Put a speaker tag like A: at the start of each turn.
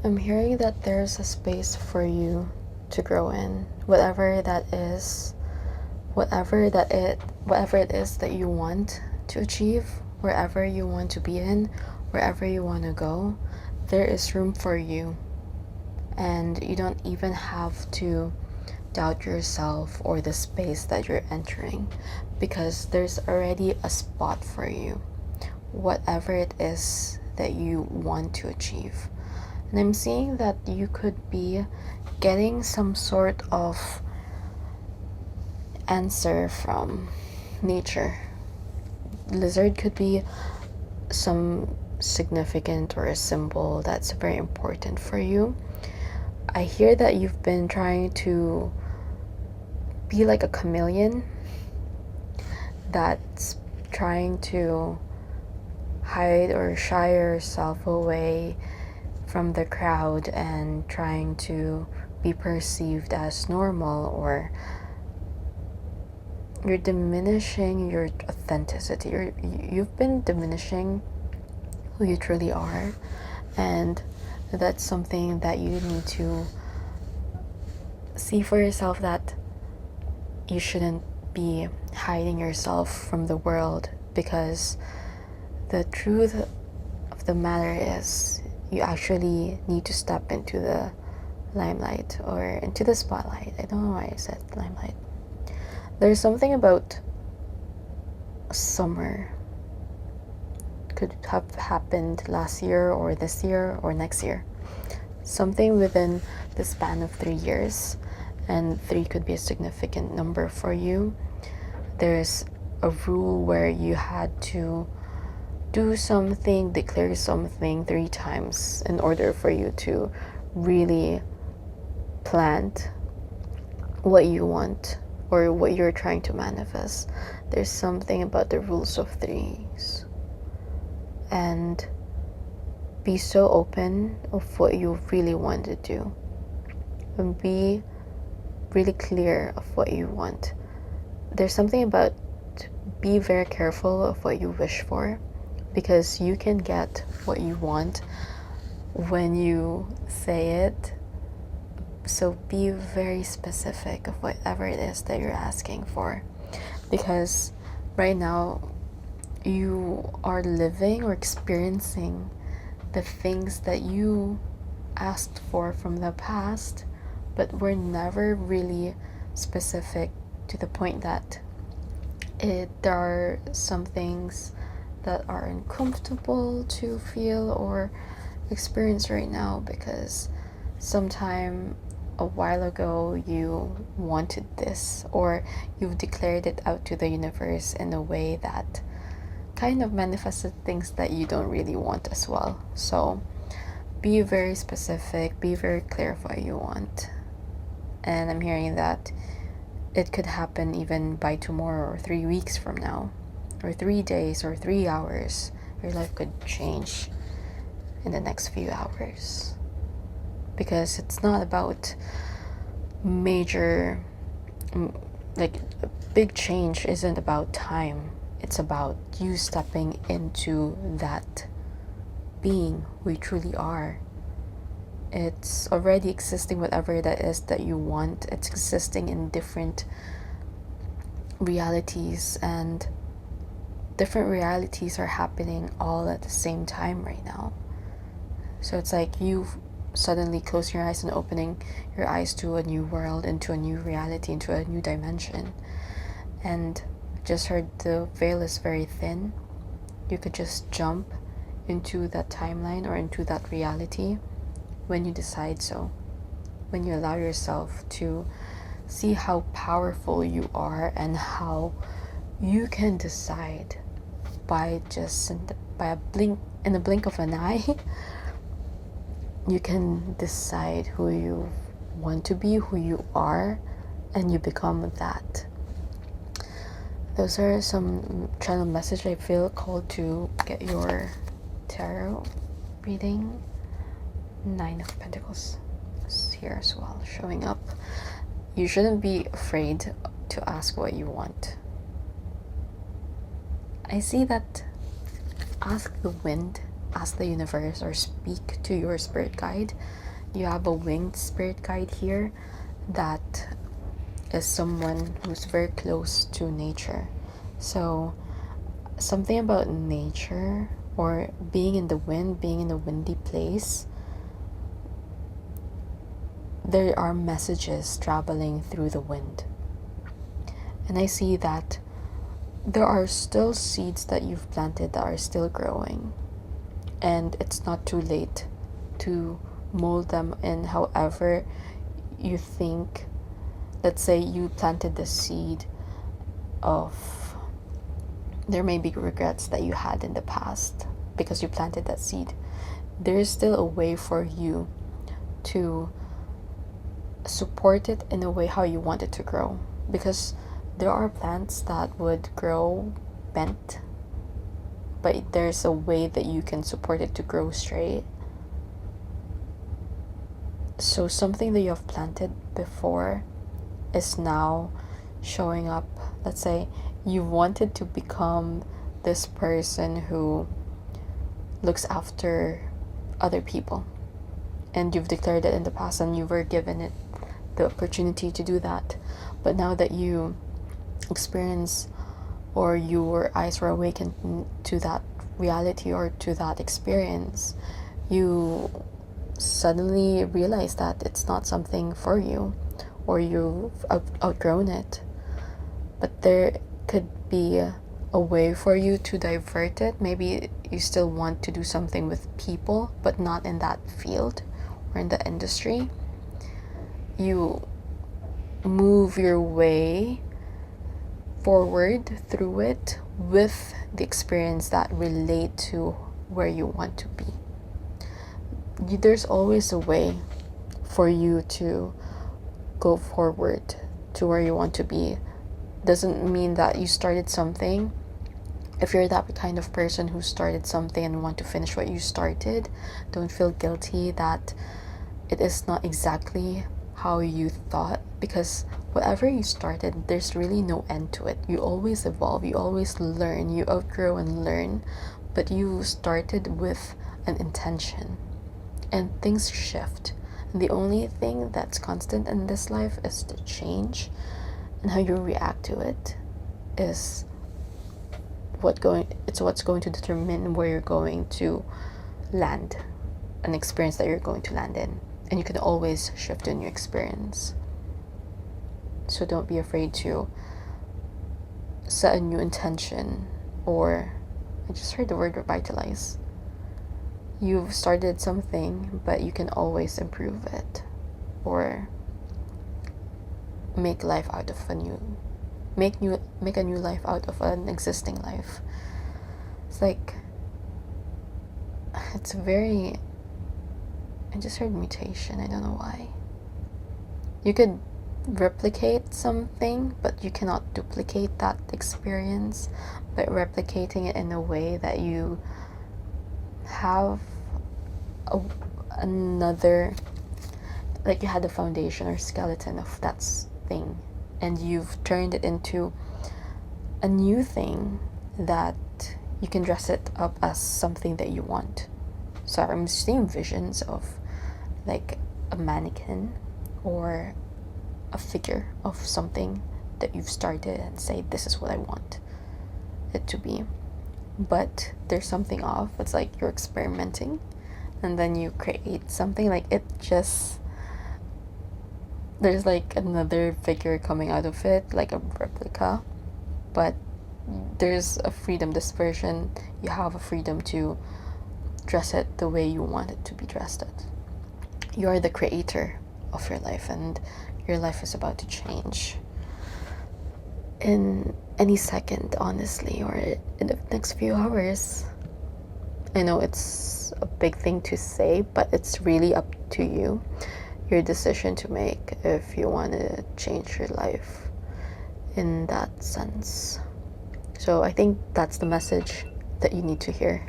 A: I'm hearing that there's a space for you to grow in, whatever that is, whatever it is that you want to achieve, wherever you want to be in, wherever you want to go, there is room for you. And you don't even have to doubt yourself or the space that you're entering, because there's already a spot for you, whatever it is that you want to achieve. And I'm seeing that you could be getting some sort of answer from nature. Lizard could be some significant or a symbol that's very important for you. I hear that you've been trying to be like a chameleon that's trying to hide or shy yourself away from the crowd and trying to be perceived as normal, or you're diminishing your authenticity. You've been diminishing who you truly are, and that's something that you need to see for yourself, that you shouldn't be hiding yourself from the world, because the truth of the matter is you actually need to step into the limelight or into the spotlight. I don't know why I said limelight. There's something about summer. Could have happened last year or this year or next year. Something within the span of 3 years, and 3 could be a significant number for you. There's a rule where you had to do something, declare something 3 times in order for you to really plant what you want or what you're trying to manifest. There's something about the rules of 3s. And be so open of what you really want to do, and be really clear of what you want. There's something about be very careful of what you wish for, because you can get what you want when you say it. So be very specific of whatever it is that you're asking for, because right now you are living or experiencing the things that you asked for from the past, but were never really specific, to the point that there are some things that are uncomfortable to feel or experience right now, because sometime a while ago you wanted this, or you've declared it out to the universe in a way that kind of manifested things that you don't really want as well. So be very specific, be very clear of what you want. And I'm hearing that it could happen even by tomorrow or 3 weeks from now, or 3 days or 3 hours. Your life could change in the next few hours, because it's not about major, like a big change isn't about time. It's about you stepping into that being who you truly are. It's already existing, whatever that is that you want. It's existing in different realities, and different realities are happening all at the same time right now. So it's like you suddenly closing your eyes and opening your eyes to a new world, into a new reality, into a new dimension. And just heard the veil is very thin. You could just jump into that timeline or into that reality when you decide so, when you allow yourself to see how powerful you are, and how you can decide by just in the blink of an eye. You can decide who you want to be, who you are, and you become that. Those are some channel message I feel called to get your tarot reading. 9 of Pentacles is here as well, showing up. You shouldn't be afraid to ask what you want. I see that ask the wind ask the universe or speak to your spirit guide. You have a winged spirit guide here that is someone who's very close to nature. So something about nature or being in the wind, being in a windy place, there are messages traveling through the wind. And I see that there are still seeds that you've planted that are still growing. And it's not too late to mold them in however you think. Let's say you planted the seed of, there may be regrets that you had in the past because you planted that seed. There is still a way for you to support it in a way how you want it to grow, because there are plants that would grow bent, but there's a way that you can support it to grow straight. So something that you have planted before is now showing up. Let's say you wanted to become this person who looks after other people, and you've declared it in the past and you were given it the opportunity to do that. But now that you experience, or your eyes were awakened to that reality or to that experience, you suddenly realize that it's not something for you, or you've outgrown it. But there could be a way for you to divert it. Maybe you still want to do something with people, but not in that field or in the industry. You move your way forward through it with the experience that relate to where you want to be. There's always a way for you to go forward to where you want to be. Doesn't mean that you started something. If you're that kind of person who started something and want to finish what you started, don't feel guilty that it is not exactly how you thought, because whatever you started, there's really no end to it. You always evolve, you always learn, you outgrow and learn, but you started with an intention, and things shift. And the only thing that's constant in this life is the change, and how you react to it is what's going to determine where you're going to land, an experience that you're going to land in. And you can always shift in your experience. So don't be afraid to set a new intention, or I just heard the word revitalize. You've started something, but you can always improve it, or make life out of a new make a new life out of an existing life. It's like, it's very, I just heard mutation, I don't know why. You could replicate something, but you cannot duplicate that experience. But replicating it in a way that you have another, like you had a foundation or skeleton of that thing, and you've turned it into a new thing that you can dress it up as something that you want. So I'm seeing visions of like a mannequin or a figure of something that you've started and say, this is what I want it to be. But there's something off. It's like you're experimenting, and then you create something like it just, there's like another figure coming out of it, like a replica, but there's a freedom. This version, you have a freedom to dress it the way you want it to be dressed at. You are the creator of your life, and your life is about to change in any second, honestly, or in the next few hours. I know it's a big thing to say, but it's really up to you, your decision to make if you want to change your life in that sense. So I think that's the message that you need to hear.